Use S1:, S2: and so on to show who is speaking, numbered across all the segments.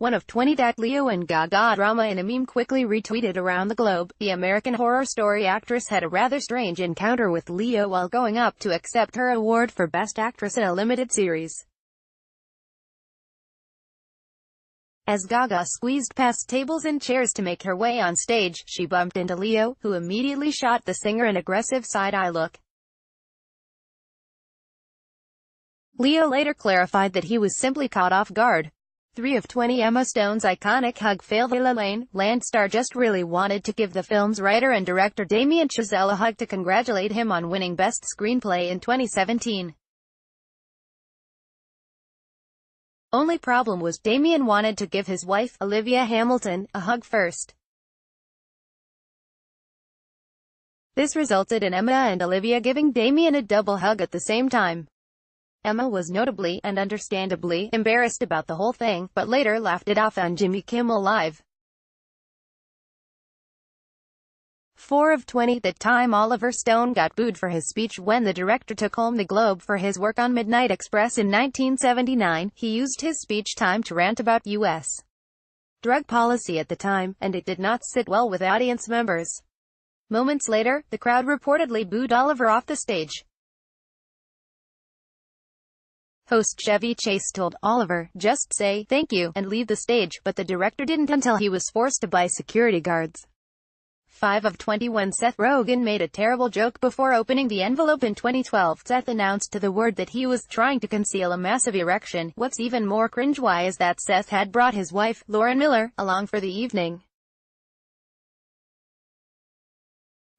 S1: 1 of 20 That Leo and Gaga drama in a meme quickly retweeted around the globe. The American Horror Story actress had a rather strange encounter with Leo while going up to accept her award for Best Actress in a limited series. As Gaga squeezed past tables and chairs to make her way on stage, she bumped into Leo, who immediately shot the singer an aggressive side-eye look. Leo later clarified that he was simply caught off guard. 3 of 20 Emma Stone's iconic hug failed. La Land star just really wanted to give the film's writer and director Damien Chazelle a hug to congratulate him on winning Best Screenplay in 2017. Only problem was, Damien wanted to give his wife, Olivia Hamilton, a hug first. This resulted in Emma and Olivia giving Damien a double hug at the same time. Emma was notably, and understandably, embarrassed about the whole thing, but later laughed it off on Jimmy Kimmel Live. 4 of 20 That time Oliver Stone got booed for his speech when the director took home the Globe for his work on Midnight Express in 1979. He used his speech time to rant about U.S. drug policy at the time, and it did not sit well with audience members. Moments later, the crowd reportedly booed Oliver off the stage. Host Chevy Chase told Oliver, "Just say thank you and leave the stage," but the director didn't until he was forced to buy security guards. 5 of 20 When Seth Rogen made a terrible joke before opening the envelope in 2012, Seth announced to the Word that he was trying to conceal a massive erection. What's even more cringe-wise is that Seth had brought his wife, Lauren Miller, along for the evening.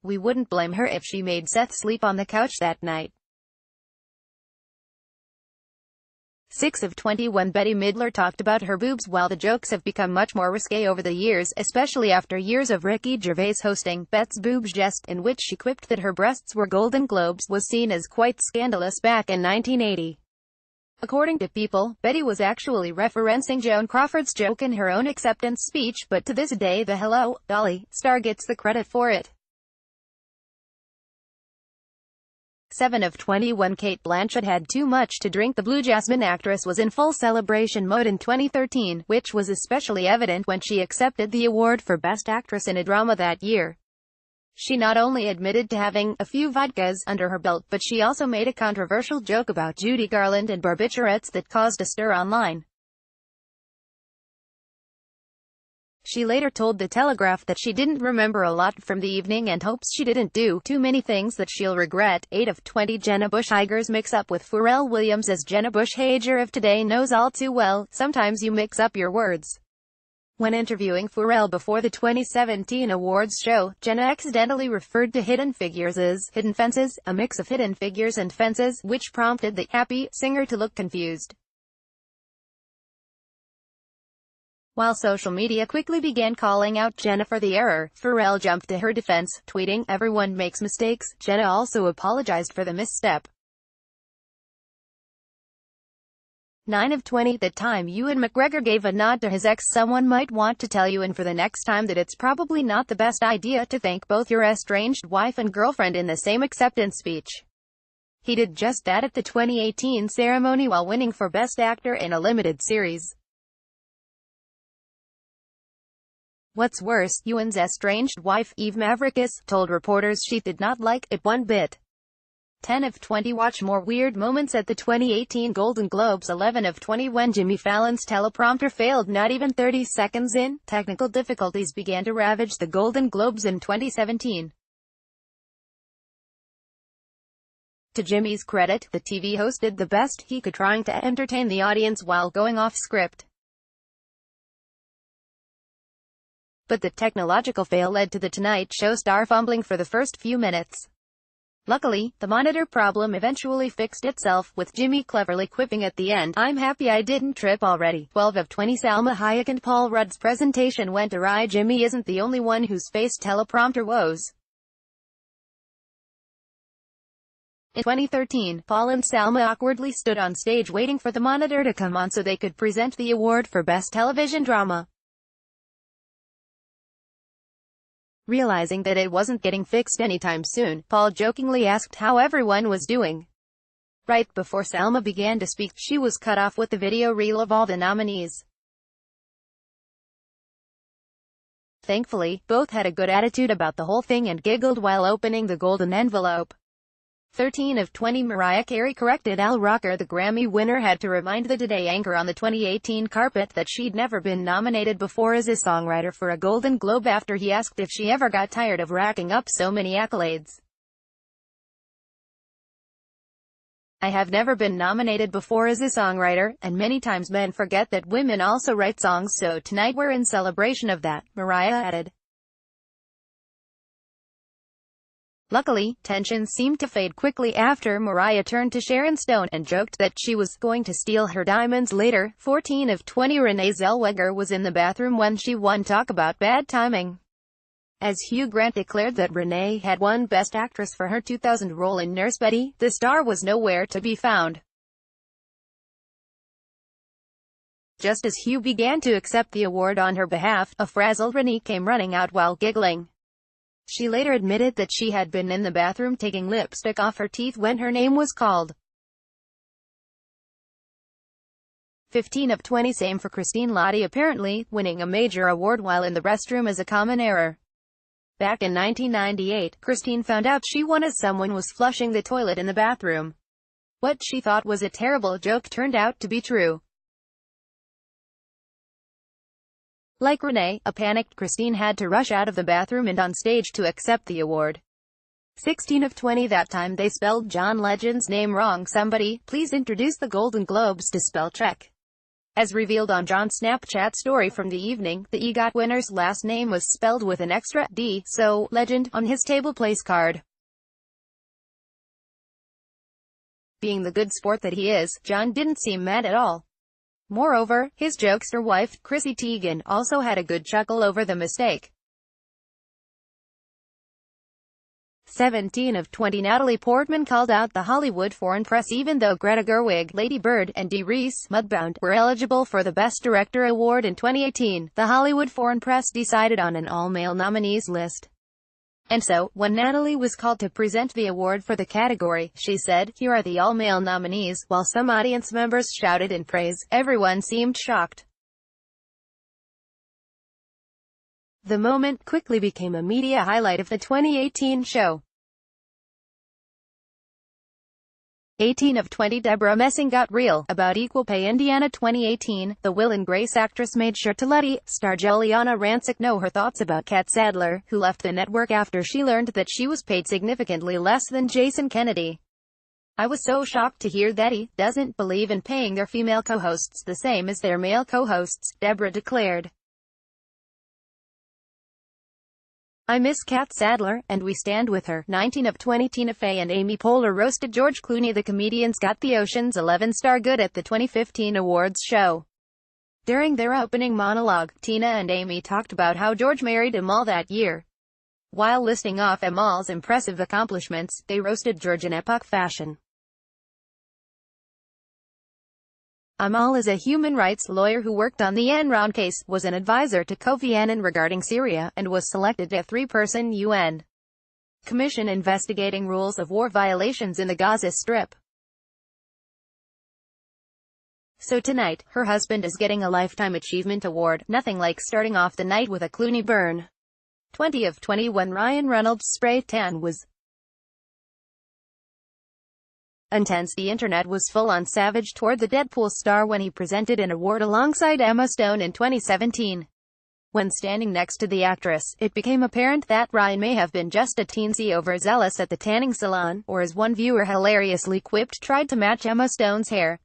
S1: We wouldn't blame her if she made Seth sleep on the couch that night. 6 of 20 When Betty Midler talked about her boobs. While the jokes have become much more risque over the years, especially after years of Ricky Gervais hosting Bet's Boobs Jest, in which she quipped that her breasts were Golden Globes, was seen as quite scandalous back in 1980. According to People, Betty was actually referencing Joan Crawford's joke in her own acceptance speech, but to this day the Hello, Dolly star gets the credit for it. 7 of 20 When Cate Blanchett had too much to drink. The Blue Jasmine actress was in full celebration mode in 2013, which was especially evident when she accepted the award for Best Actress in a Drama that year. She not only admitted to having a few vodkas under her belt, but she also made a controversial joke about Judy Garland and barbiturates that caused a stir online. She later told The Telegraph that she didn't remember a lot from the evening and hopes she didn't do too many things that she'll regret. 8 of 20 Jenna Bush Hager's mix-up with Pharrell Williams. As Jenna Bush Hager of today knows all too well, sometimes you mix up your words. When interviewing Pharrell before the 2017 awards show, Jenna accidentally referred to Hidden Figures as Hidden Fences, a mix of Hidden Figures and fences, which prompted the happy singer to look confused. While social media quickly began calling out Jenna for the error, Pharrell jumped to her defense, tweeting, "Everyone makes mistakes." Jenna also apologized for the misstep. 9 of 20 That time Ewan McGregor gave a nod to his ex. Someone might want to tell you and for the next time that it's probably not the best idea to thank both your estranged wife and girlfriend in the same acceptance speech. He did just that at the 2018 ceremony while winning for Best Actor in a limited series. What's worse, Ewan's estranged wife, Eve Mavrikis, told reporters she did not like it one bit. 10 of 20 Watch more weird moments at the 2018 Golden Globes. 11 of 20 When Jimmy Fallon's teleprompter failed not even 30 seconds in, technical difficulties began to ravage the Golden Globes in 2017. To Jimmy's credit, the TV host did the best he could trying to entertain the audience while going off script. But the technological fail led to The Tonight Show star fumbling for the first few minutes. Luckily, the monitor problem eventually fixed itself, with Jimmy cleverly quipping at the end, "I'm happy I didn't trip already." 12 of 20 Salma Hayek and Paul Rudd's presentation went awry. Jimmy isn't the only one who's faced teleprompter woes. In 2013, Paul and Salma awkwardly stood on stage waiting for the monitor to come on so they could present the award for Best Television Drama. Realizing that it wasn't getting fixed anytime soon, Paul jokingly asked how everyone was doing. Right before Salma began to speak, she was cut off with the video reel of all the nominees. Thankfully, both had a good attitude about the whole thing and giggled while opening the golden envelope. 13 of 20 Mariah Carey corrected Al Roker. The Grammy winner had to remind the Today anchor on the 2018 carpet that she'd never been nominated before as a songwriter for a Golden Globe after he asked if she ever got tired of racking up so many accolades. "I have never been nominated before as a songwriter, and many times men forget that women also write songs, so tonight we're in celebration of that," Mariah added. Luckily, tensions seemed to fade quickly after Mariah turned to Sharon Stone and joked that she was going to steal her diamonds later. 14 of 20 Renee Zellweger was in the bathroom when she won. Talk about bad timing. As Hugh Grant declared that Renee had won Best Actress for her 2000 role in Nurse Betty, the star was nowhere to be found. Just as Hugh began to accept the award on her behalf, a frazzled Renee came running out while giggling. She later admitted that she had been in the bathroom taking lipstick off her teeth when her name was called. 15 of 20 Same for Christine Lottie. Apparently, winning a major award while in the restroom is a common error. Back in 1998, Christine found out she won as someone was flushing the toilet in the bathroom. What she thought was a terrible joke turned out to be true. Like Renee, a panicked Christine had to rush out of the bathroom and on stage to accept the award. 16 of 20 That time they spelled John Legend's name wrong. Somebody, please introduce the Golden Globes to spell check. As revealed on John's Snapchat story from the evening, the EGOT winner's last name was spelled with an extra D, so Legend, on his table place card. Being the good sport that he is, John didn't seem mad at all. Moreover, his jokester wife, Chrissy Teigen, also had a good chuckle over the mistake. 17 of 20 Natalie Portman called out the Hollywood foreign press even though Greta Gerwig, Lady Bird, and Dee Reese, Mudbound, were eligible for the Best Director award in 2018. The Hollywood foreign press decided on an all-male nominees list. And so, when Natalie was called to present the award for the category, she said, "Here are the all-male nominees." While some audience members shouted in praise, everyone seemed shocked. The moment quickly became a media highlight of the 2018 show. 18 of 20 Deborah Messing got real about equal pay. Indiana 2018, the Will and Grace actress made sure to let star Juliana Rancic know her thoughts about Kat Sadler, who left the network after she learned that she was paid significantly less than Jason Kennedy. "I was so shocked to hear that he doesn't believe in paying their female co-hosts the same as their male co-hosts," Deborah declared. "I miss Kat Sadler, and we stand with her." 19 of 20 Tina Fey and Amy Poehler roasted George Clooney. The comedians got the Ocean's 11 star good at the 2015 awards show. During their opening monologue, Tina and Amy talked about how George married Amal that year. While listing off Amal's impressive accomplishments, they roasted George in epoch fashion. Amal is a human rights lawyer who worked on the Enron case, was an advisor to Kofi Annan regarding Syria, and was selected a three-person UN commission investigating rules of war violations in the Gaza Strip. So tonight, her husband is getting a Lifetime Achievement Award. Nothing like starting off the night with a Clooney burn. 20 of 20 When Ryan Reynolds' spray tan was intense. The internet was full-on savage toward the Deadpool star when he presented an award alongside Emma Stone in 2017. When standing next to the actress, it became apparent that Ryan may have been just a teensy overzealous at the tanning salon, or as one viewer hilariously quipped, tried to match Emma Stone's hair.